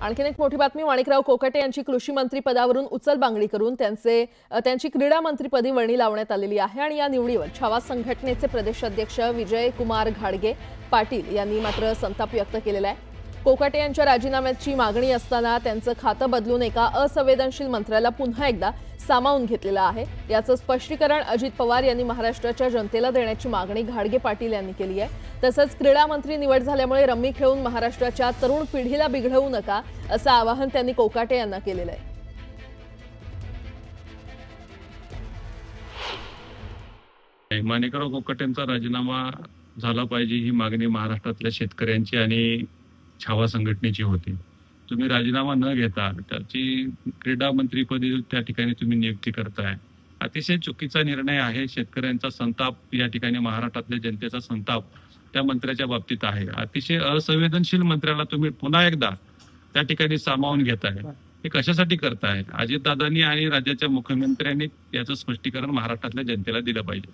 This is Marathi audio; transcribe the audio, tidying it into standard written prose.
आणखीन एक मोठी बातमी, माणिकराव कोकाटे यांची कृषी मंत्री पदावरून उचलबांगडी करून त्यांची क्रीडा मंत्रीपदी वर्णी लावण्यात आलेली आहे आणि या निवडीवर छावा संघटनेचे प्रदेश अध्यक्ष विजय कुमार घाडगे पाटील यांनी मात्र संताप व्यक्त केलेला आहे। कोकाटे यांच्या राजीनाम्याची मागणी असताना त्यांचं खातं बदलून एका असंवेदनशील मंत्र्याला पुन्हा एकदा सामावून घेतलेलं आहे। याचं स्पष्टीकरण अजित पवार यांनी महाराष्ट्राच्या जनतेला देण्याची मागणी घाडगे पाटील यांनी केली आहे। तसंच क्रीडा मंत्री निवड झाल्यामुळे रम्मी खेळून महाराष्ट्राच्या तरुण पिढीला बिघडवू नका असं आवाहन त्यांनी कोकाटे यांना केलेलं आहे। माणिकराव कोकाटेंचा राजीनामा झाला पाहिजे ही मागणी महाराष्ट्रातल्या शेतकऱ्यांची आणि छावा संघटनेची होती। तुम्ही राजीनामा न घेता त्याची क्रीडा मंत्रीपदी त्या ठिकाणी तुम्ही नियुक्ती करताय, अतिशय चुकीचा निर्णय आहे। शेतकऱ्यांचा संताप या ठिकाणी, महाराष्ट्रातल्या जनतेचा संताप त्या मंत्र्याच्या बाबतीत आहे। अतिशय असंवेदनशील मंत्र्याला तुम्ही पुन्हा एकदा त्या ठिकाणी सामावून घेताय, हे कशासाठी करताय? अजितदादांनी आणि राज्याच्या मुख्यमंत्र्यांनी याचं स्पष्टीकरण महाराष्ट्रातल्या जनतेला दिलं पाहिजे।